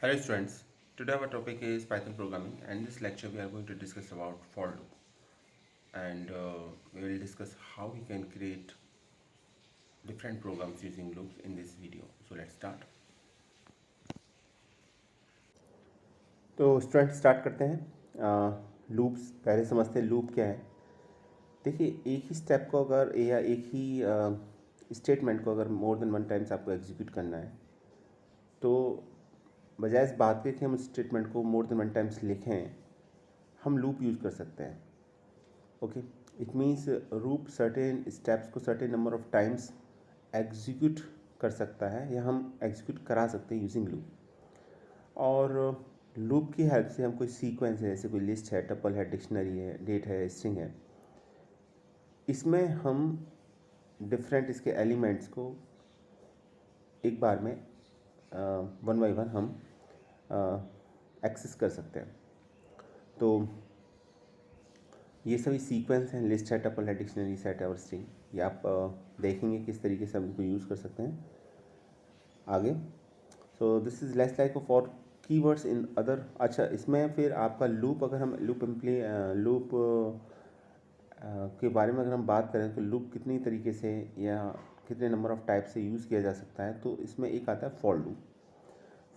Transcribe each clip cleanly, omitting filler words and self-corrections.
Hello students, today our topic is Python programming and in this lecture we are going to discuss about for loop and we will discuss how we can create different programs using loops in this video. So let's start. तो student start करते हैं। Loops पहले समझते हैं loop क्या है। देखिए एक ही स्टेप को अगर या एक ही स्टेटमेंट को अगर मोर देन वन टाइम्स आपको एग्जीक्यूट करना है तो बजाय इस बात के कि हम स्टेटमेंट को मोर देन वन टाइम्स लिखें हम लूप यूज़ कर सकते हैं। Okay, it means loop certain steps को certain number of times execute कर सकता है या हम एग्जीक्यूट करा सकते हैं यूजिंग लूप। और लूप की हेल्प से हम कोई सीक्वेंस है, जैसे कोई लिस्ट है, टपल है, डिक्शनरी है, डेट है, स्ट्रिंग है, इसमें हम डिफरेंट इसके एलिमेंट्स को एक बार में वन बाई वन हम एक्सेस कर सकते हैं। तो ये सभी सीक्वेंस हैं, लिस्ट है, टपल है, डिक्शनरी, सेट है और स्ट्रिंग। ये आप देखेंगे किस तरीके से हम इनको यूज़ कर सकते हैं आगे। So this is less like for keywords in other. अच्छा, इसमें फिर आपका लूप, अगर हम लूप के बारे में अगर हम बात करें तो लूप कितनी तरीके से या कितने नंबर ऑफ़ टाइप से यूज़ किया जा सकता है, तो इसमें एक आता है फॉर लूप।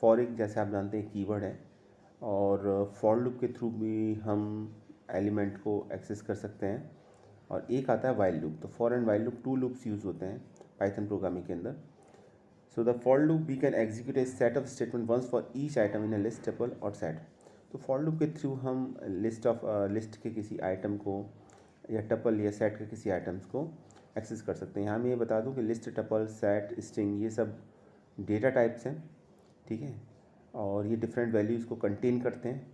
फॉर एक, जैसे आप जानते हैं, कीवर्ड है और फॉर लूप के थ्रू भी हम एलिमेंट को एक्सेस कर सकते हैं। और एक आता है वाइल लूप। तो for and while loop, two loops use होते हैं पाइथन प्रोग्रामिंग के अंदर। So the for loop we can execute a set of statement once for each item in a list, tuple और सेट। तो for loop के through हम list के किसी आइटम को या टपल या सेट के किसी आइटम्स को एक्सेस कर सकते हैं। यहाँ मैं ये बता दूँ कि लिस्ट, टपल, सेट, स्ट्रिंग ये सब डेटा टाइप्स हैं, ठीक है, और ये डिफरेंट वैल्यूज़ को कंटेन करते हैं।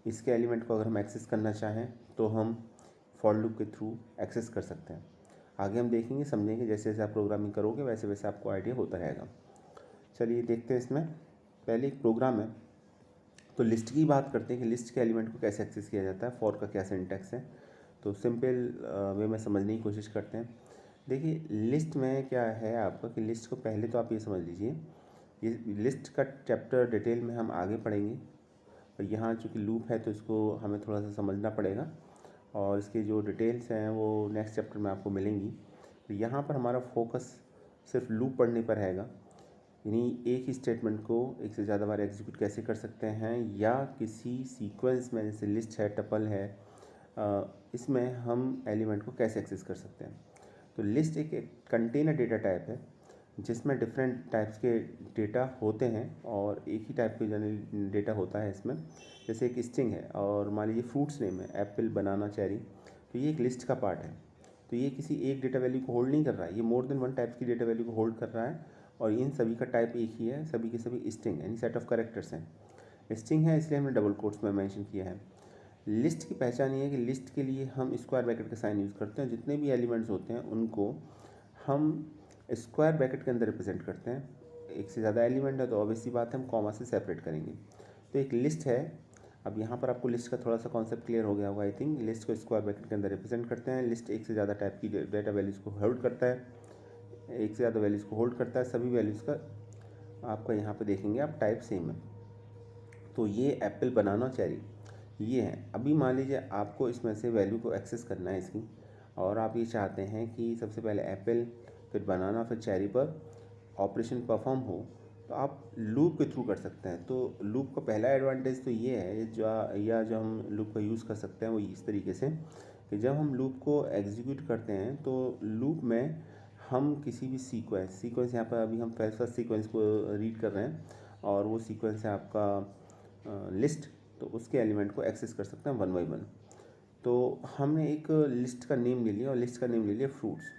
इसके एलिमेंट को अगर हम एक्सेस करना चाहें तो हम फॉर लूप के थ्रू एक्सेस कर सकते हैं। आगे हम देखेंगे, समझेंगे, जैसे जैसे आप प्रोग्रामिंग करोगे वैसे वैसे आपको आइडिया होता रहेगा। चलिए देखते हैं। इसमें पहले एक प्रोग्राम है, तो लिस्ट की बात करते हैं कि लिस्ट के एलिमेंट को कैसे एक्सेस किया जाता है, फॉर का क्या सिंटैक्स है। तो सिंपल वे में समझने की कोशिश करते हैं। देखिए लिस्ट में क्या है आपका कि लिस्ट को पहले तो आप ये समझ लीजिए, ये लिस्ट का चैप्टर डिटेल में हम आगे पढ़ेंगे, और यहाँ चूँकि लूप है तो इसको हमें थोड़ा सा समझना पड़ेगा और इसके जो डिटेल्स हैं वो नेक्स्ट चैप्टर में आपको मिलेंगी। तो यहाँ पर हमारा फोकस सिर्फ लूप पढ़ने पर रहेगा, यानी एक ही स्टेटमेंट को एक से ज़्यादा बार एग्जीक्यूट कैसे कर सकते हैं या किसी सीक्वेंस में, जैसे लिस्ट है, टपल है, इसमें हम एलिमेंट को कैसे एक्सेस कर सकते हैं। तो लिस्ट एक कंटेनर डेटा टाइप है जिसमें डिफरेंट टाइप्स के डेटा होते हैं और एक ही टाइप के डेटा होता है इसमें। जैसे एक स्ट्रिंग है और मान लीजिए फ्रूट्स नेम है, एप्पल, बनाना, चेरी, तो ये एक लिस्ट का पार्ट है। तो ये किसी एक डेटा वैल्यू को होल्ड नहीं कर रहा है, ये मोर देन वन टाइप्स की डेटा वैल्यू को होल्ड कर रहा है और इन सभी का टाइप एक ही है, सभी के सभी स्ट्रिंग यानी सेट ऑफ कैरेक्टर्स हैं। स्ट्रिंग है इसलिए हमने डबल कोट्स में मेंशन किया है। लिस्ट की पहचान ये है कि लिस्ट के लिए हम स्क्वायर ब्रैकेट का साइन यूज़ करते हैं। जितने भी एलिमेंट्स होते हैं उनको हम स्क्वायर ब्रैकेट के अंदर रिप्रेजेंट करते हैं। एक से ज़्यादा एलिमेंट है तो ऑब्वियसली बात है हम कॉमा से सेपरेट करेंगे। तो एक लिस्ट है। अब यहाँ पर आपको लिस्ट का थोड़ा सा कॉन्सेप्ट क्लियर हो गया होगा आई थिंक। लिस्ट को स्क्वायर ब्रैकेट के अंदर रिप्रेजेंट करते हैं। लिस्ट एक से ज़्यादा टाइप की डेटा वैल्यूज़ को होल्ड करता है, एक से ज़्यादा वैल्यूज़ को होल्ड करता है। सभी वैल्यूज़ का आपका यहाँ पे देखेंगे आप टाइप सेम है। तो ये एप्पल, बनाना, चेरी ये है। अभी मान लीजिए आपको इसमें से वैल्यू को एक्सेस करना है इसकी, और आप ये चाहते हैं कि सबसे पहले एप्पल, फिर बनाना, फिर चेरी पर ऑपरेशन परफॉर्म हो, तो आप लूप के थ्रू कर सकते हैं। तो लूप का पहला एडवांटेज तो ये है जो हम लूप का यूज़ कर सकते हैं वो इस तरीके से कि जब हम लूप को एग्जीक्यूट करते हैं तो लूप में हम किसी भी सीक्वेंस यहाँ पर अभी हम फर्स्ट सीक्वेंस को रीड कर रहे हैं और वो सीक्वेंस है आपका लिस्ट, तो उसके एलिमेंट को एक्सेस कर सकते हैं वन बाई वन। तो हमने एक लिस्ट का नेम ले लिया और लिस्ट का नेम ले लिया फ्रूट्स।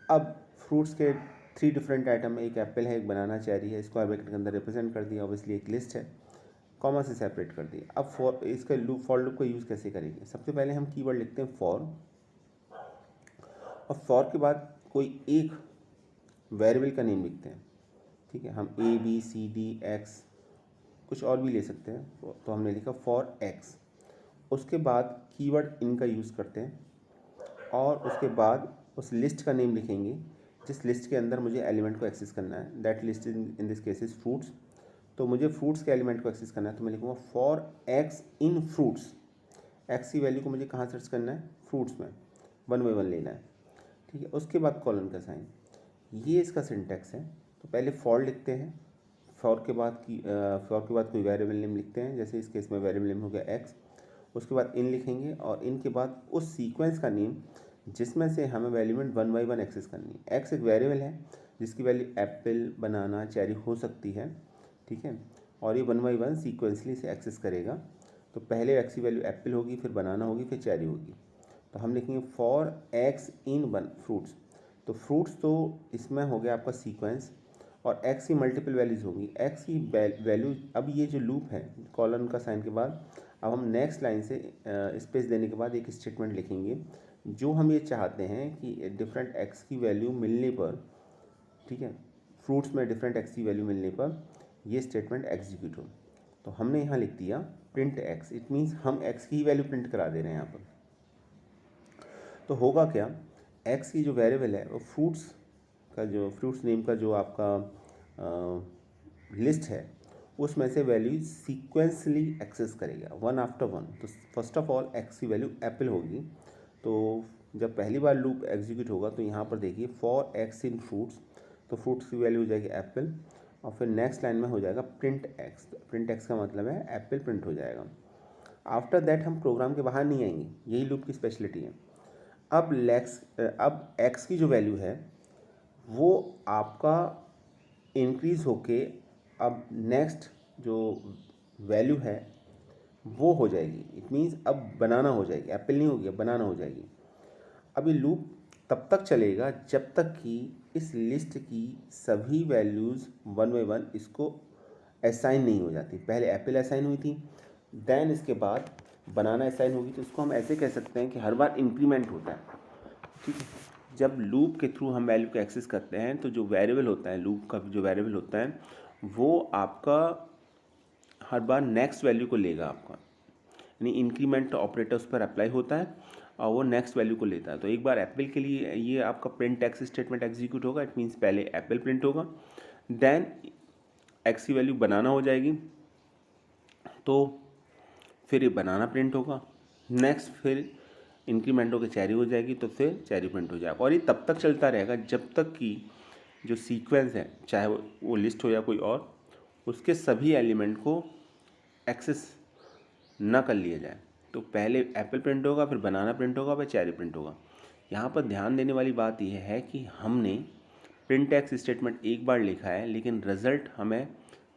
अब फ्रूट्स के थ्री डिफरेंट आइटम है, एक एप्पल है, एक बनाना, चेरी है, स्क्वायर ब्रैकेट के अंदर रिप्रेजेंट कर दिया, ऑब्वियसली एक लिस्ट है, कॉमा से सेपरेट कर दिया। अब फॉर लूप का यूज़ कैसे करेंगे। सबसे पहले हम कीवर्ड लिखते हैं फॉर, और फॉर के बाद कोई एक वेरिएबल का नेम लिखते हैं, ठीक है। हम ए, बी, सी, डी, एक्स कुछ और भी ले सकते हैं, तो हमने लिखा फॉर एक्स। उसके बाद कीवर्ड इन का यूज़ करते हैं और उसके बाद उस लिस्ट का नेम लिखेंगे जिस लिस्ट के अंदर मुझे एलिमेंट को एक्सेस करना है। That list in this case is fruits. तो मुझे फ्रूट्स के एलिमेंट को एक्सेस करना है, तो मैं लिखूँगा for x in fruits. X की वैल्यू को मुझे कहाँ सर्च करना है, फ्रूट्स में, 1 बाई 1 लेना है, ठीक है। उसके बाद कॉलन का साइन, ये इसका सिंटैक्स है। तो पहले फॉर लिखते हैं, फॉर के बाद कोई वेरिएबल नेम लिखते हैं, जैसे इस केस में वेरिएबल नेम हो गया एक्स। उसके बाद इन लिखेंगे और इन के बाद उस सीक्वेंस का नेम जिसमें से हमें वैल्यूमेंट 1 बाई 1 एक्सेस करनी है। एक्स एक वेरिएबल है जिसकी वैल्यू एप्पल, बनाना, चेरी हो सकती है, ठीक है। और ये 1 बाई 1 सीक्वेंसली से एक्सेस करेगा। तो पहले एक्स की वैल्यू एप्पल होगी, फिर बनाना होगी, फिर चेरी होगी। तो हम लिखेंगे for x in one fruits. तो फ्रूट्स तो इसमें हो गया आपका सीक्वेंस, और एक्स की मल्टीपल वैल्यूज़ होगी। एक्स की वैल्यू, अब ये जो लूप है कॉलन का साइन के बाद, अब हम नेक्स्ट लाइन से स्पेस देने के बाद एक स्टेटमेंट लिखेंगे जो हम ये चाहते हैं कि डिफरेंट एक्स की वैल्यू मिलने पर, ठीक है, फ्रूट्स में डिफरेंट एक्स की वैल्यू मिलने पर ये स्टेटमेंट एग्जीक्यूट हो। तो हमने यहाँ लिख दिया प्रिंट एक्स। इट मीन्स हम एक्स की ही वैल्यू प्रिंट करा दे रहे हैं यहाँ पर। तो होगा क्या, एक्स की जो वेरिएबल है वो फ्रूट्स नेम का जो आपका लिस्ट है उसमें से वैल्यू सीक्वेंसली एक्सेस करेगा, 1 आफ्टर 1। तो फर्स्ट ऑफ ऑल एक्स की वैल्यू एप्पल होगी। तो जब पहली बार लूप एग्जीक्यूट होगा तो यहाँ पर देखिए फॉर एक्स इन फ्रूट्स, तो फ्रूट्स की वैल्यू हो जाएगी एप्पल, और फिर नेक्स्ट लाइन में हो जाएगा प्रिंट एक्स। प्रिंट एक्स का मतलब है एप्पल प्रिंट हो जाएगा। आफ्टर दैट हम प्रोग्राम के बाहर नहीं आएंगे, यही लूप की स्पेशलिटी है। अब एक्स की जो वैल्यू है वो आपका इंक्रीज़ होके अब नेक्स्ट जो वैल्यू है वो हो जाएगी। इट मीन्स अब बनाना हो जाएगी, एप्पल नहीं होगी, अब बनाना हो जाएगी। अब ये लूप तब तक चलेगा जब तक कि इस लिस्ट की सभी वैल्यूज़ 1 बाई 1 इसको असाइन नहीं हो जाती। पहले एप्पल असाइन हुई थी, देन इसके बाद बनाना असाइन होगी। तो इसको हम ऐसे कह सकते हैं कि हर बार इंक्रीमेंट होता है, ठीक है। जब लूप के थ्रू हम वैल्यू को एक्सेस करते हैं तो जो वेरिएबल होता है, लूप का जो वेरिएबल होता है वो आपका हर बार नेक्स्ट वैल्यू को लेगा आपका, यानी इंक्रीमेंट ऑपरेटर उस पर अप्लाई होता है और वो नेक्स्ट वैल्यू को लेता है। तो एक बार एप्पल के लिए ये आपका प्रिंट एक्स स्टेटमेंट एग्जीक्यूट होगा। इट मीन्स पहले एप्पल प्रिंट होगा, देन एक्स की वैल्यू बनाना हो जाएगी, तो फिर ये बनाना प्रिंट होगा, नेक्स्ट फिर इंक्रीमेंट होकर चेरी हो जाएगी, तो फिर चेरी प्रिंट हो जाएगा। और ये तब तक चलता रहेगा जब तक कि जो सीक्वेंस है, चाहे वो लिस्ट हो या कोई और, उसके सभी एलिमेंट को एक्सेस ना कर लिया जाए। तो पहले एप्पल प्रिंट होगा, फिर बनाना प्रिंट होगा, फिर चेरी प्रिंट होगा। यहाँ पर ध्यान देने वाली बात यह है कि हमने प्रिंट एक्स स्टेटमेंट एक बार लिखा है, लेकिन रिजल्ट हमें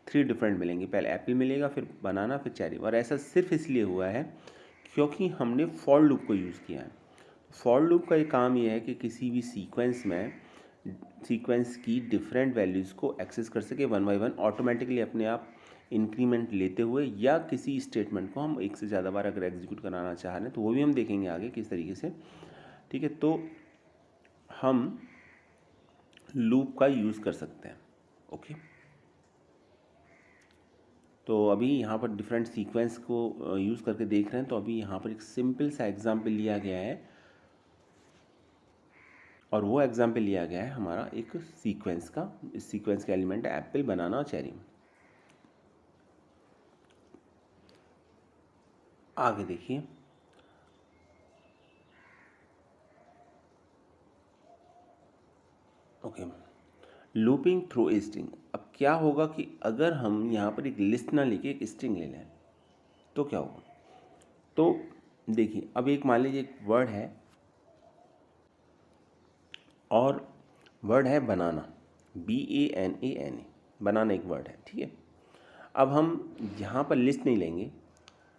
3 डिफरेंट मिलेंगे। पहले एप्पल मिलेगा, फिर बनाना, फिर चेरी। और ऐसा सिर्फ इसलिए हुआ है क्योंकि हमने फॉर लूप को यूज़ किया है। फॉर लूप का ये काम ये है कि किसी भी सीक्वेंस की डिफरेंट वैल्यूज़ को एक्सेस कर सके 1 बाई 1 ऑटोमेटिकली अपने आप इंक्रीमेंट लेते हुए, या किसी स्टेटमेंट को हम एक से ज़्यादा बार अगर एग्जीक्यूट कराना चाह रहे हैं तो वो भी हम देखेंगे आगे किस तरीके से, ठीक है। तो हम लूप का यूज़ कर सकते हैं, ओके। तो अभी यहाँ पर डिफरेंट सीक्वेंस को यूज़ करके देख रहे हैं। तो अभी यहाँ पर एक सिंपल सा एग्जाम्पल लिया गया है, और वो एग्जाम्पल लिया गया है हमारा एक सीक्वेंस का। इस सीक्वेंस का एलिमेंट है एप्पल, बनाना और चेरी। आगे देखिए, okay, looping through a string. अब क्या होगा कि अगर हम यहाँ पर एक लिस्ट ना लेके एक स्ट्रिंग ले लें तो क्या होगा। तो देखिए, अब एक मान लीजिए एक वर्ड है, और वर्ड है बनाना, BANANA, बनाना एक वर्ड है, ठीक है। अब हम यहाँ पर लिस्ट नहीं लेंगे,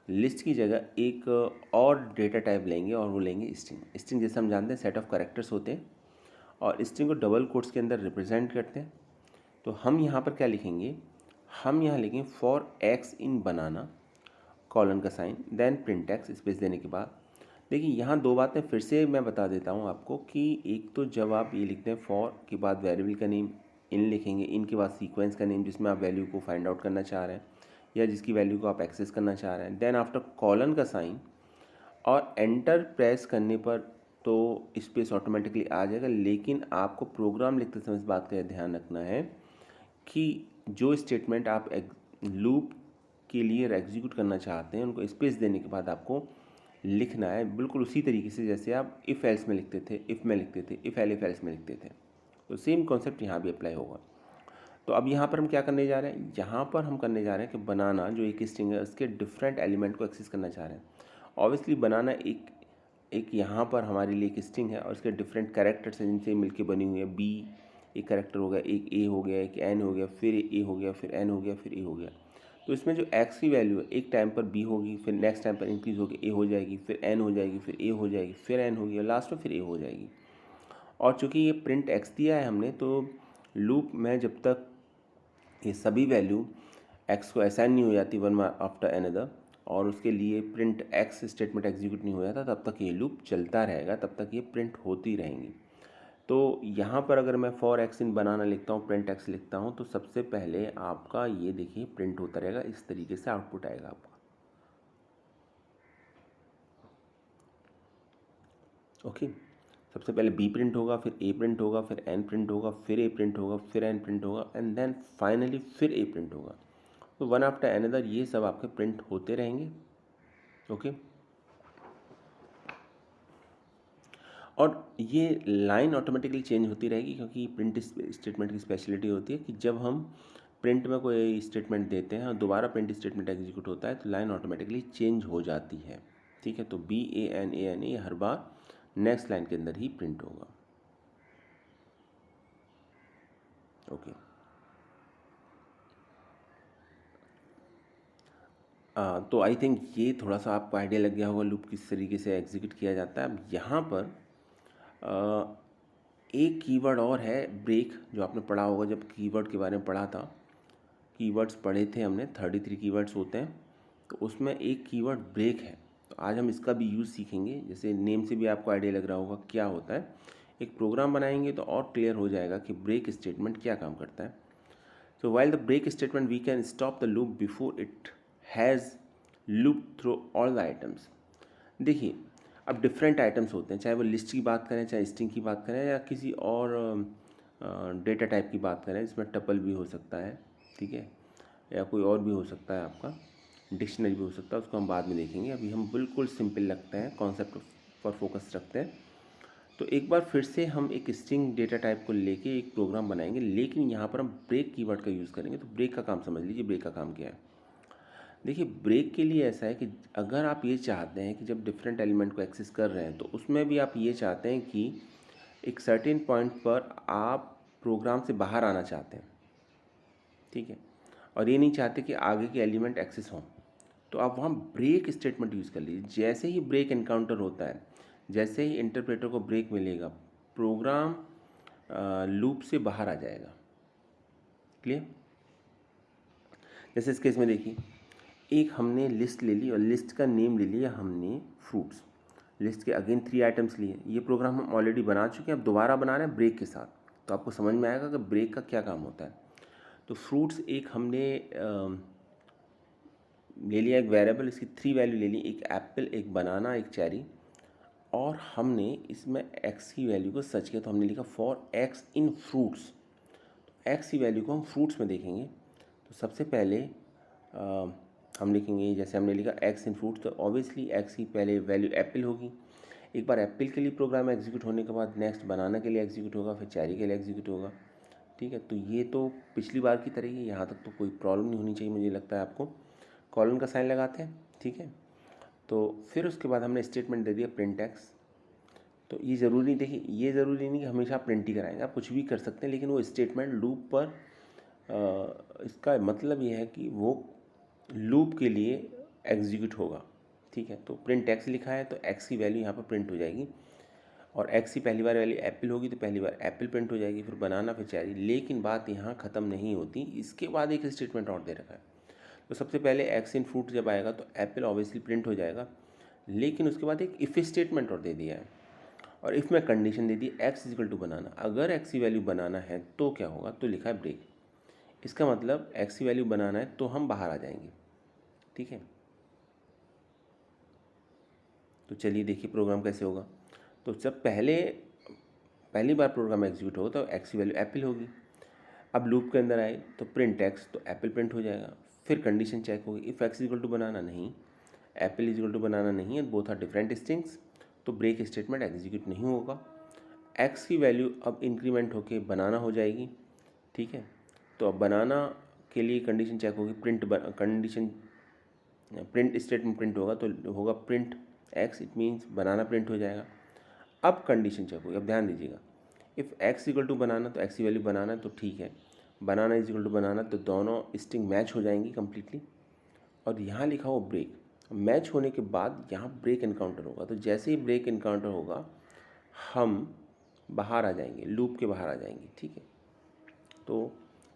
लिस्ट की जगह एक और डेटा टाइप लेंगे, और वो लेंगे स्ट्रिंग। स्ट्रिंग जैसे हम जानते हैं सेट ऑफ कैरेक्टर्स होते हैं, और स्ट्रिंग को डबल कोट्स के अंदर रिप्रेजेंट करते हैं। तो हम यहाँ पर क्या लिखेंगे, हम यहाँ लिखेंगे for x in banana, colon का sign, then print X space देने के बाद। देखिए यहाँ 2 बातें फिर से मैं बता देता हूँ आपको कि एक तो जब आप ये लिखते हैं फॉर के बाद वेरिएबल का नेम, इन लिखेंगे, इन के बाद सीक्वेंस का नेम जिसमें आप वैल्यू को फाइंड आउट करना चाह रहे हैं या जिसकी वैल्यू को आप एक्सेस करना चाह रहे हैं, देन आफ्टर कॉलन का साइन, और एंटर प्रेस करने पर तो स्पेस ऑटोमेटिकली आ जाएगा। लेकिन आपको प्रोग्राम लिखते समय इस बात का ध्यान रखना है कि जो स्टेटमेंट आप लूप के लिए एग्जीक्यूट करना चाहते हैं उनको स्पेस देने के बाद आपको लिखना है बिल्कुल उसी तरीके से जैसे आप इफ़ एल्स में लिखते थे, इफ़ में लिखते थे, इफ़ एल्स में लिखते थे। तो सेम कॉन्सेप्ट यहाँ भी अप्लाई होगा। तो अब यहाँ पर हम क्या करने जा रहे हैं, यहाँ पर हम करने जा रहे हैं कि बनाना जो एक स्ट्रिंग है उसके डिफरेंट एलिमेंट को एक्सेस करना चाह रहे हैं। ऑब्वियसली बनाना एक यहाँ पर हमारे लिए एक स्ट्रिंग है और उसके डिफरेंट कैरेक्टर्स हैं जिनसे मिलके बनी हुई है। बी एक कैरेक्टर हो गया, एक ए हो गया, एक एन हो गया, फिर ए हो गया, फिर एन हो गया, फिर ए हो गया। तो इसमें जो एक्स की वैल्यू है एक टाइम पर बी होगी, फिर नेक्स्ट टाइम पर इंक्रीज होगी ए हो जाएगी, फिर एन हो जाएगी, फिर ए हो जाएगी, फिर एन होगी और लास्ट में फिर ए हो जाएगी। और चूंकि ये प्रिंट एक्स दिया है हमने, तो लूप में जब तक ये सभी वैल्यू एक्स को असाइन नहीं हो जाती वन आफ्टर अनदर और उसके लिए प्रिंट एक्स स्टेटमेंट एग्जीक्यूट नहीं हो जाता, तब तक ये लूप चलता रहेगा, तब तक ये प्रिंट होती रहेंगी। तो यहाँ पर अगर मैं फॉर एक्स इन बनाना लिखता हूँ, प्रिंट एक्स लिखता हूँ, तो सबसे पहले आपका ये देखिए प्रिंट होता रहेगा, इस तरीके से आउटपुट आएगा आपका। ओके, सबसे पहले बी प्रिंट होगा, फिर ए प्रिंट होगा, फिर एन प्रिंट होगा, फिर ए प्रिंट होगा, फिर एन प्रिंट होगा एंड देन फाइनली फिर ए प्रिंट होगा। तो वन आफ्टर अनदर ये सब आपके प्रिंट होते रहेंगे। ओके, और ये लाइन ऑटोमेटिकली चेंज होती रहेगी क्योंकि प्रिंट स्टेटमेंट की स्पेशलिटी होती है कि जब हम प्रिंट में कोई स्टेटमेंट देते हैं और दोबारा प्रिंट स्टेटमेंट एग्जीक्यूट होता है तो लाइन ऑटोमेटिकली चेंज हो जाती है। ठीक है, तो बी ए एन ए हर बार नेक्स्ट लाइन के अंदर ही प्रिंट होगा। ओके, तो आई थिंक ये थोड़ा सा आपको आइडिया लग गया होगा लूप किस तरीके से एग्जीक्यूट किया जाता है। अब यहाँ पर एक कीवर्ड और है ब्रेक, जो आपने पढ़ा होगा जब कीवर्ड के बारे में पढ़ा था। कीवर्ड्स पढ़े थे हमने, 33 कीवर्ड्स होते हैं, तो उसमें एक कीवर्ड ब्रेक है। तो आज हम इसका भी यूज़ सीखेंगे। जैसे नेम से भी आपको आइडिया लग रहा होगा क्या होता है। एक प्रोग्राम बनाएंगे तो और क्लियर हो जाएगा कि ब्रेक स्टेटमेंट क्या काम करता है। So while the break statement we can stop the loop before it has loop through all the items. देखिए, अब डिफरेंट आइटम्स होते हैं, चाहे वो लिस्ट की बात करें, चाहे स्ट्रिंग की बात करें, या किसी और डेटा टाइप की बात करें जिसमें टपल भी हो सकता है, ठीक है, या कोई और भी हो सकता है, आपका डिक्शनरी भी हो सकता है, उसको हम बाद में देखेंगे। अभी हम बिल्कुल सिंपल रखते हैं, कॉन्सेप्ट पर फोकस रखते हैं। तो एक बार फिर से हम एक स्ट्रिंग डेटा टाइप को लेके एक प्रोग्राम बनाएंगे, लेकिन यहाँ पर हम ब्रेक कीवर्ड का यूज़ करेंगे। तो ब्रेक का काम समझ लीजिए, ब्रेक का काम क्या है। देखिए, ब्रेक के लिए ऐसा है कि अगर आप ये चाहते हैं कि जब डिफरेंट एलिमेंट को एक्सेस कर रहे हैं तो उसमें भी आप ये चाहते हैं कि एक सर्टेन पॉइंट पर आप प्रोग्राम से बाहर आना चाहते हैं, ठीक है, और ये नहीं चाहते कि आगे के एलिमेंट एक्सेस हों, तो आप वहाँ ब्रेक स्टेटमेंट यूज़ कर लीजिए। जैसे ही ब्रेक एनकाउंटर होता है, जैसे ही इंटरप्रेटर को ब्रेक मिलेगा, प्रोग्राम लूप से बाहर आ जाएगा। क्लियर? जैसे इस केस में देखिए, एक हमने लिस्ट ले ली और लिस्ट का नेम ले लिया हमने फ्रूट्स। लिस्ट के अगेन 3 आइटम्स लिए। ये प्रोग्राम हम ऑलरेडी बना चुके हैं, अब दोबारा बना रहे हैं ब्रेक के साथ। तो आपको समझ में आएगा कि ब्रेक का क्या काम होता है। तो फ्रूट्स एक हमने ले लिया, एक वेरिएबल, इसकी 3 वैल्यू ले ली, एक एप्पल, एक बनाना, एक चेरी, और हमने इसमें एक्स की वैल्यू को सर्च किया। तो हमने लिखा फॉर एक्स इन फ्रूट्स। तो एक्स की वैल्यू को हम फ्रूट्स में देखेंगे। तो सबसे पहले हम लिखेंगे, जैसे हमने लिखा एक्स इन फ्रूट्स, तो ऑब्वियसली एक्स की पहले वैल्यू एप्पल होगी। एक बार एप्पल के लिए प्रोग्राम एग्जीक्यूट होने के बाद नेक्स्ट बनाना के लिए एग्जीक्यूट होगा, फिर चेरी के लिए एग्जीक्यूट होगा। ठीक है, तो ये तो पिछली बार की तरह ही, यहाँ तक तो कोई प्रॉब्लम नहीं होनी चाहिए मुझे लगता है आपको। कॉलन का साइन लगाते हैं, ठीक है। तो फिर उसके बाद हमने स्टेटमेंट दे दिया प्रिंट एक्स। तो ये ज़रूरी, देखिए ये ज़रूरी नहीं कि हमेशा प्रिंट ही कराएंगे, आप कुछ भी कर सकते हैं, लेकिन वो स्टेटमेंट लूप पर इसका मतलब ये है कि वो लूप के लिए एग्जीक्यूट होगा। ठीक है, तो प्रिंट एक्स लिखा है तो एक्स की वैल्यू यहाँ पर प्रिंट हो जाएगी, और एक्स की पहली बार वैल्यू एप्पल होगी तो पहली बार एप्पल प्रिंट हो जाएगी, फिर बनाना, फिर चेरी। लेकिन बात यहाँ ख़त्म नहीं होती, इसके बाद एक स्टेटमेंट और दे रखा है। तो सबसे पहले एक्स इन फ्रूट जब आएगा तो एप्पल ऑब्वियसली प्रिंट हो जाएगा, लेकिन उसके बाद एक इफ़ स्टेटमेंट और दे दिया है, और इफ़ में कंडीशन दे दी एक्स इजिकल टू बनाना। अगर एक्स की वैल्यू बनाना है तो क्या होगा, तो लिखा है ब्रेक। इसका मतलब एक्स की वैल्यू बनाना है तो हम बाहर आ जाएंगे। ठीक है, तो चलिए देखिए प्रोग्राम कैसे होगा। तो जब पहली बार प्रोग्राम एग्जीक्यूट होगा तो एक्स की वैल्यू एप्पल होगी, अब लूप के अंदर आए तो प्रिंट एक्स, तो एप्पल प्रिंट हो जाएगा। फिर कंडीशन चेक होगी, इफ़ एक्स इक्वल टू बनाना नहीं, एप्पल इक्वल टू बनाना नहीं है, बोथ आर डिफरेंट स्ट्रिंग्स, तो ब्रेक स्टेटमेंट एग्जीक्यूट नहीं होगा। एक्स की वैल्यू अब इंक्रीमेंट होके बनाना हो जाएगी, ठीक है। तो अब बनाना के लिए कंडीशन चेक होगी, कंडीशन प्रिंट स्टेटमेंट प्रिंट होगा तो होगा print x, it means banana print हो जाएगा। अब कंडीशन चेक होगी, अब ध्यान दीजिएगा, इफ़ एक्स इक्वल टू बनाना, तो एक्स की वैल्यू बनाना तो ठीक है, बनाना इज इक्वल टू बनाना, तो दोनों स्ट्रिंग मैच हो जाएंगी कम्प्लीटली। और यहाँ लिखा हो ब्रेक, मैच होने के बाद यहाँ ब्रेक इनकाउंटर होगा, तो जैसे ही ब्रेक इनकाउंटर होगा हम बाहर आ जाएंगे, लूप के बाहर आ जाएंगे, ठीक है। तो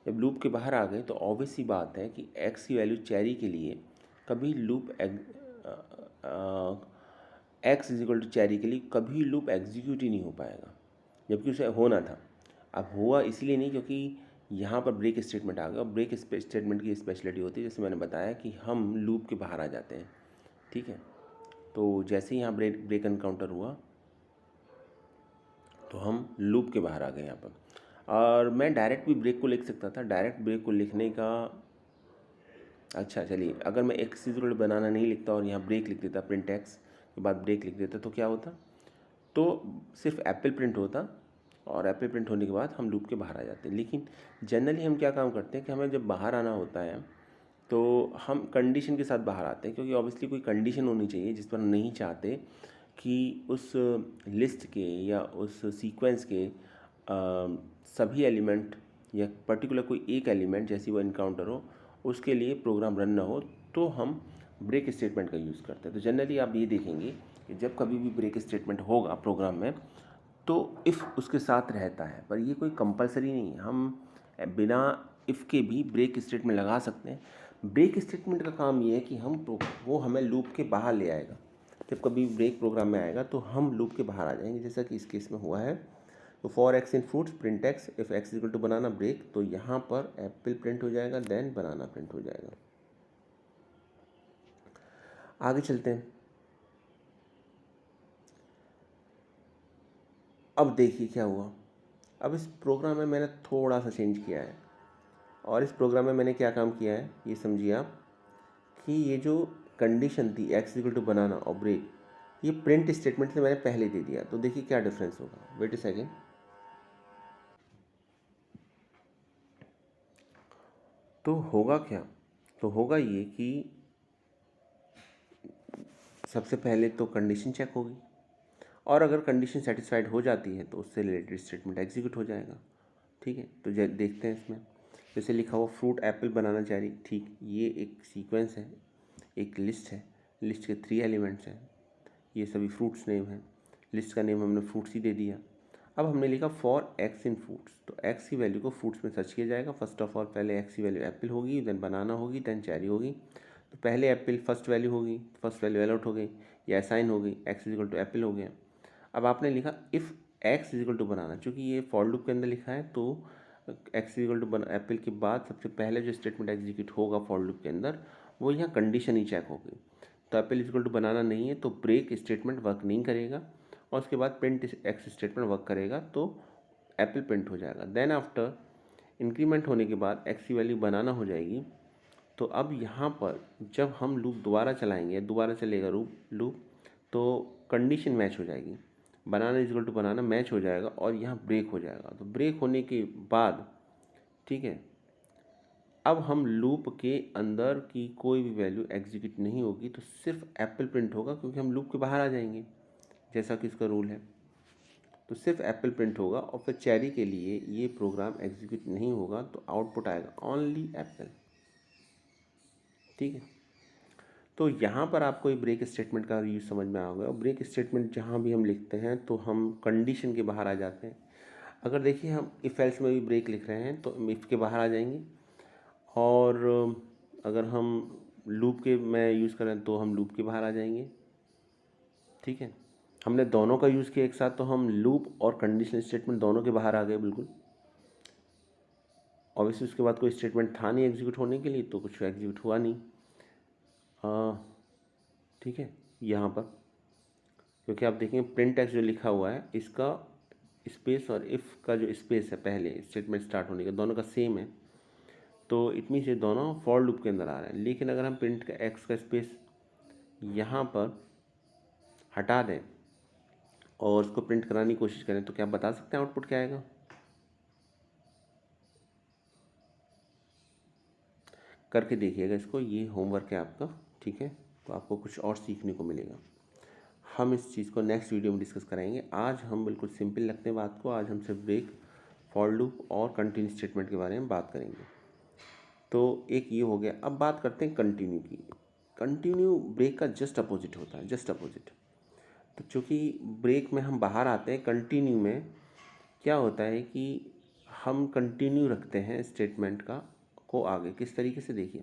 जब लूप के बाहर आ गए तो ऑब्वियस सी बात है कि एक्स की वैल्यू चेरी के लिए कभी loop x is equal to cherry के लिए कभी लूप एग्जीक्यूट ही नहीं हो पाएगा, जबकि उसे होना था। अब हुआ इसलिए नहीं क्योंकि यहाँ पर ब्रेक स्टेटमेंट आ गया, और ब्रेक स्टेटमेंट की स्पेशलिटी होती है, जैसे मैंने बताया कि हम लूप के बाहर आ जाते हैं, ठीक है। तो जैसे ही यहाँ ब्रेक एनकाउंटर हुआ तो हम लूप के बाहर आ गए यहाँ पर। और मैं डायरेक्ट भी ब्रेक को लिख सकता था, डायरेक्ट ब्रेक को लिखने का, अच्छा चलिए, अगर मैं एक्स इक्वल टू बनाना नहीं लिखता और यहाँ ब्रेक लिख देता, प्रिंट एक्स के बाद ब्रेक लिख देता, तो क्या होता, तो सिर्फ एप्पल प्रिंट होता, और एप्पल प्रिंट होने के बाद हम लूप के बाहर आ जाते। लेकिन जनरली हम क्या काम करते हैं कि हमें जब बाहर आना होता है तो हम कंडीशन के साथ बाहर आते हैं, क्योंकि ऑब्वियसली कोई कंडीशन होनी चाहिए जिस पर हम नहीं चाहते कि उस लिस्ट के या उस सीक्वेंस के सभी एलिमेंट या पर्टिकुलर कोई एक एलिमेंट जैसी वो इनकाउंटर हो, उसके लिए प्रोग्राम रन ना हो, तो हम ब्रेक स्टेटमेंट का यूज़ करते हैं। तो जनरली आप ये देखेंगे कि जब कभी भी ब्रेक स्टेटमेंट होगा प्रोग्राम में तो इफ़ उसके साथ रहता है, पर ये कोई कंपलसरी नहीं है, हम बिना इफ़ के भी ब्रेक स्टेटमेंट लगा सकते हैं। ब्रेक स्टेटमेंट का काम ये है कि वो हमें लूप के बाहर ले आएगा। जब कभी ब्रेक प्रोग्राम में आएगा तो हम लूप के बाहर आ जाएंगे, जैसा कि इस केस में हुआ है। तो for x in fruits print x, if x equal to banana break, तो यहाँ पर एप्पल प्रिंट हो जाएगा, देन बनाना प्रिंट हो जाएगा। आगे चलते हैं। अब देखिए क्या हुआ। अब इस प्रोग्राम में मैंने थोड़ा सा चेंज किया है, और इस प्रोग्राम में मैंने क्या काम किया है ये समझिए आप, कि ये जो कंडीशन थी एक्स इक्वल टू बनाना और ब्रेक, ये प्रिंट स्टेटमेंट से मैंने पहले दे दिया। तो देखिए क्या डिफरेंस होगा, वेट अ सेकेंड। तो होगा क्या, तो होगा ये कि सबसे पहले तो कंडीशन चेक होगी, और अगर कंडीशन सेटिस्फाइड हो जाती है तो उससे रिलेटेड स्टेटमेंट एग्जीक्यूट हो जाएगा, ठीक है। तो देखते हैं इसमें, जैसे लिखा हुआ फ्रूट एप्पल बनाना चेरी, ठीक, ये एक सीक्वेंस है, एक लिस्ट है, लिस्ट के 3 एलिमेंट्स हैं, ये सभी फ्रूट्स नेम हैं, लिस्ट का नेम हमने फ्रूट्स ही दे दिया। अब हमने लिखा फॉर एक्स इन फ्रूट्स, तो एक्स की वैल्यू को फ्रूट्स में सर्च किया जाएगा। फर्स्ट ऑफ ऑल पहले एक्स की वैल्यू एप्पल होगी, देन बनाना होगी, देन चेरी होगी। तो पहले एप्पल फर्स्ट वैल्यू होगी, फर्स्ट वैल्यू अलॉट हो गई या असाइन हो गई, एक्स इक्वल टू एप्पल हो गया। अब आपने लिखा इफ़ एक्स इक्वल टू बनाना, चूँकि ये फॉर लूप के अंदर लिखा है तो एक्स इक्वल टू एप्पल के बाद सबसे पहले जो स्टेटमेंट एग्जीक्यूट होगा फॉर लूप के अंदर वो यहाँ कंडीशन ही चेक होगी। तो एप्पल इक्वल टू बनाना नहीं है तो ब्रेक स्टेटमेंट वर्क नहीं करेगा, और उसके बाद प्रिंट एक्स स्टेटमेंट वर्क करेगा, तो एप्पल प्रिंट हो जाएगा। देन आफ्टर इंक्रीमेंट होने के बाद एक्स की वैल्यू बनाना हो जाएगी। तो अब यहाँ पर जब हम लूप दोबारा चलाएंगे, दोबारा चलेगा लूप, तो कंडीशन मैच हो जाएगी, banana is equal to banana match हो जाएगा, और यहाँ ब्रेक हो जाएगा। तो ब्रेक होने के बाद, ठीक है, अब हम लूप के अंदर की कोई भी वैल्यू एग्जीक्यूट नहीं होगी, तो सिर्फ एप्पल प्रिंट होगा, क्योंकि हम लूप के बाहर आ जाएंगे जैसा कि इसका रूल है। तो सिर्फ एप्पल प्रिंट होगा, और फिर चेरी के लिए ये प्रोग्राम एग्जीक्यूट नहीं होगा, तो आउटपुट आएगा ओनली एप्पल, ठीक है। तो यहाँ पर आपको ये ब्रेक स्टेटमेंट का यूज़ समझ में आ गया। और ब्रेक स्टेटमेंट जहाँ भी हम लिखते हैं तो हम कंडीशन के बाहर आ जाते हैं। अगर देखिए हम इफ़ एल्स में भी ब्रेक लिख रहे हैं तो हम इफ़ के बाहर आ जाएंगे, और अगर हम लूप के में यूज़ करें तो हम लूप के बाहर आ जाएंगे, ठीक है। हमने दोनों का यूज़ किया एक साथ, तो हम लूप और कंडीशनल स्टेटमेंट दोनों के बाहर आ गए बिल्कुल। ऑब्वियसली उसके बाद कोई स्टेटमेंट था नहीं एग्जीक्यूट होने के लिए, तो कुछ एग्जीक्यूट हुआ नहीं, ठीक है। यहाँ पर क्योंकि आप देखेंगे प्रिंट एक्स जो लिखा हुआ है इसका स्पेस और इफ़ का जो स्पेस है पहले स्टेटमेंट स्टार्ट होने का दोनों का सेम है, तो इट मीन्स ये दोनों फॉर लूप के अंदर आ रहे हैं। लेकिन अगर हम प्रिंट का एक्स का स्पेस यहाँ पर हटा दें और उसको प्रिंट कराने की कोशिश करें तो क्या आप बता सकते हैं आउटपुट क्या आएगा? करके देखिएगा इसको, ये होमवर्क है आपका, ठीक है? तो आपको कुछ और सीखने को मिलेगा। हम इस चीज़ को नेक्स्ट वीडियो में डिस्कस कराएंगे। आज हम बिल्कुल सिंपल रखते हैं बात को, आज हम सिर्फ ब्रेक, फॉर लूप और कंटिन्यू स्टेटमेंट के बारे में बात करेंगे। तो एक ये हो गया। अब बात करते हैं कंटिन्यू की। कंटिन्यू ब्रेक का जस्ट अपोजिट होता है, जस्ट अपोजिट। तो चूँकि ब्रेक में हम बाहर आते हैं, कंटिन्यू में क्या होता है कि हम कंटिन्यू रखते हैं स्टेटमेंट का को आगे। किस तरीके से देखिए,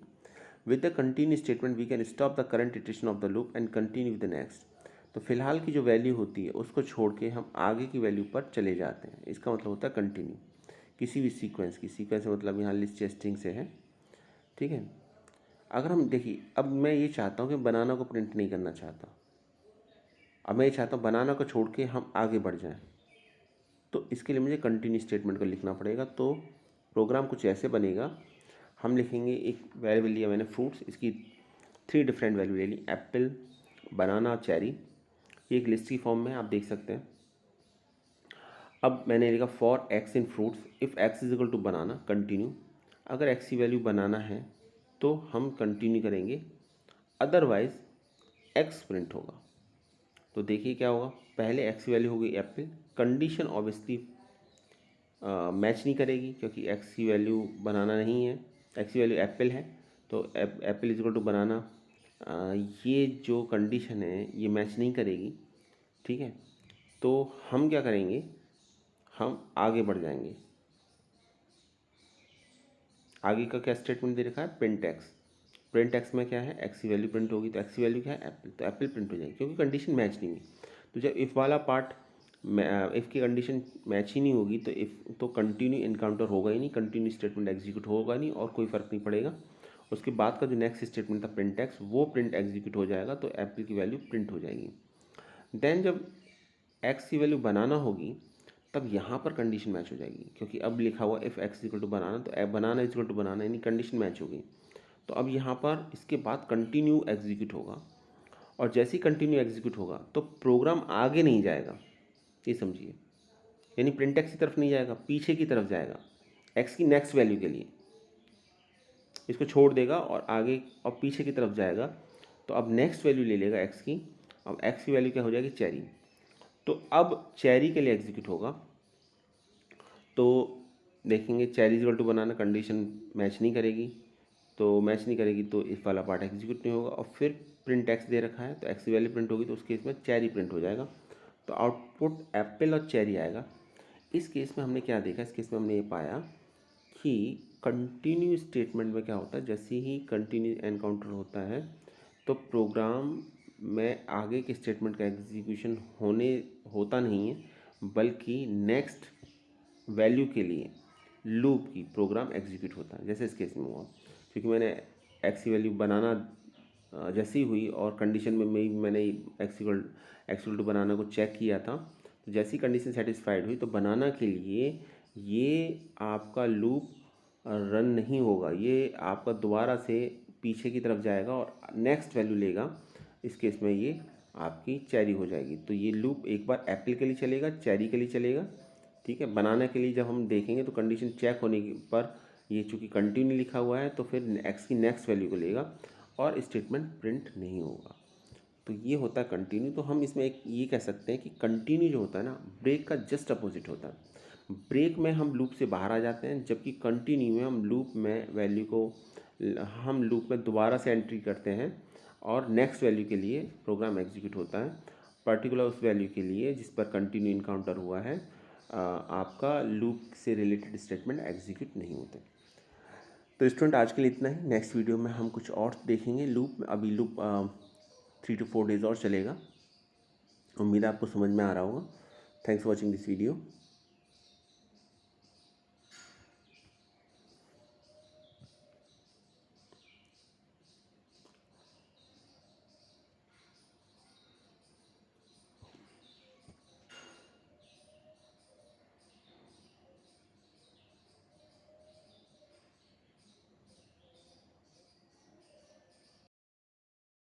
with the continue statement we can stop the current iteration of the loop and continue with the next. तो फिलहाल की जो वैल्यू होती है उसको छोड़ के हम आगे की वैल्यू पर चले जाते हैं। इसका मतलब होता है कंटिन्यू किसी भी सीक्वेंस की। सीक्वेंस मतलब यहाँ लिस्ट स्ट्रिंग से है, ठीक है? अगर हम देखिए, अब मैं ये चाहता हूँ कि बनाना को प्रिंट नहीं करना चाहता, अब मैं ये चाहता हूँ बनाना को छोड़ के हम आगे बढ़ जाएं, तो इसके लिए मुझे कंटिन्यू स्टेटमेंट को लिखना पड़ेगा। तो प्रोग्राम कुछ ऐसे बनेगा, हम लिखेंगे एक वेरिएबल लिया मैंने फ्रूट्स, इसकी 3 डिफरेंट वैल्यू ले ली, एप्पल, बनाना, चेरी। ये एक लिस्ट की फॉर्म में आप देख सकते हैं। अब मैंने लिखा for x in fruits if x is equal to banana continue. अगर एक्स की वैल्यू बनाना है तो हम कंटिन्यू करेंगे, अदरवाइज एक्स प्रिंट होगा। तो देखिए क्या होगा, पहले एक्स की वैल्यू होगी एप्पल, कंडीशन ऑब्वियसली मैच नहीं करेगी क्योंकि एक्स की वैल्यू बनाना नहीं है, एक्स की वैल्यू एप्पल है। तो एप्पल इज इक्वल टू बनाना, ये जो कंडीशन है ये मैच नहीं करेगी, ठीक है? तो हम क्या करेंगे, हम आगे बढ़ जाएंगे। आगे का क्या स्टेटमेंट दे रखा है, प्रिंट एक्स। प्रिंट एक्स में क्या है, एक्स की वैल्यू प्रिंट होगी, तो एक्स की वैल्यू क्या है, एप्पल, तो एप्पल प्रिंट हो जाएगी क्योंकि कंडीशन मैच नहीं हुई। तो जब इफ़ वाला पार्ट, इफ़ की कंडीशन मैच ही नहीं होगी तो इफ़ तो कंटिन्यू इनकाउंटर होगा ही नहीं, कंटिन्यू स्टेटमेंट एग्जीक्यूट होगा नहीं और कोई फ़र्क नहीं पड़ेगा। उसके बाद का जो नेक्स्ट स्टेटमेंट था प्रिंट एक्स, वो प्रिंट एग्जीक्यूट हो जाएगा, तो एप्पल की वैल्यू प्रिंट हो जाएगी। देन जब एक्स की वैल्यू बनाना होगी तब यहाँ पर कंडीशन मैच हो जाएगी क्योंकि अब लिखा हुआ इफ़ एक्स इक्वल टू बनाना, तो बनाना इक्वल टू बनाना, यानी कंडीशन मैच हो गई। तो अब यहाँ पर इसके बाद कंटिन्यू एग्जीक्यूट होगा और जैसे ही कंटिन्यू एग्जीक्यूट होगा तो प्रोग्राम आगे नहीं जाएगा, ये समझिए, यानी प्रिंट एक्स की तरफ नहीं जाएगा, पीछे की तरफ जाएगा एक्स की नेक्स्ट वैल्यू के लिए। इसको छोड़ देगा और आगे और पीछे की तरफ जाएगा। तो अब नेक्स्ट वैल्यू ले लेगा एक्स की। अब एक्स की वैल्यू क्या हो जाएगी, चेरी। तो अब चेरी के लिए एग्जीक्यूट होगा। तो देखेंगे cherry equal to banana, condition match नहीं करेगी, तो मैच नहीं करेगी तो इस वाला पार्ट एग्जीक्यूट नहीं होगा। और फिर प्रिंट एक्स दे रखा है तो एक्स की वैल्यू प्रिंट होगी, तो उस केस में चेरी प्रिंट हो जाएगा। तो आउटपुट एप्पल और चेरी आएगा। इस केस में हमने क्या देखा, इस केस में हमने ये पाया कि कंटिन्यू स्टेटमेंट में क्या होता है, जैसे ही कंटिन्यू एनकाउंटर होता है तो प्रोग्राम में आगे के स्टेटमेंट का एग्जीक्यूशन होता नहीं है, बल्कि नेक्स्ट वैल्यू के लिए लूप की प्रोग्राम एग्जीक्यूट होता है। जैसे इस केस में हुआ, क्योंकि मैंने एक्स की वैल्यू बनाना जैसी हुई और कंडीशन में मैंने एक्स टू बनाना को चेक किया था, तो जैसी कंडीशन सेटिस्फाइड हुई तो बनाना के लिए ये आपका लूप रन नहीं होगा, ये आपका दोबारा से पीछे की तरफ जाएगा और नेक्स्ट वैल्यू लेगा। इस केस में ये आपकी चेरी हो जाएगी। तो ये लूप एक बार एप्पल के लिए चलेगा, चेरी के लिए चलेगा, ठीक है? बनाना के लिए जब हम देखेंगे तो कंडीशन चेक होने पर ये चूँकि कंटिन्यू लिखा हुआ है तो फिर एक्स की नेक्स्ट वैल्यू को लेगा और स्टेटमेंट प्रिंट नहीं होगा। तो ये होता है कंटिन्यू। तो हम इसमें एक ये कह सकते हैं कि कंटिन्यू जो होता है ना, ब्रेक का जस्ट अपोजिट होता है। ब्रेक में हम लूप से बाहर आ जाते हैं, जबकि कंटिन्यू में हम लूप में वैल्यू को हम लूप में दोबारा से एंट्री करते हैं और नेक्स्ट वैल्यू के लिए प्रोग्राम एग्जीक्यूट होता है, पर्टिकुलर उस वैल्यू के लिए जिस पर कंटिन्यू इनकाउंटर हुआ है। आपका लूप से रिलेटेड स्टेटमेंट एग्जीक्यूट नहीं होते। तो स्टूडेंट आज के लिए इतना ही। नेक्स्ट वीडियो में हम कुछ और देखेंगे लूप। अभी लूप 3 to 4 days और चलेगा। उम्मीद है आपको समझ में आ रहा होगा। Thanks for watching this video.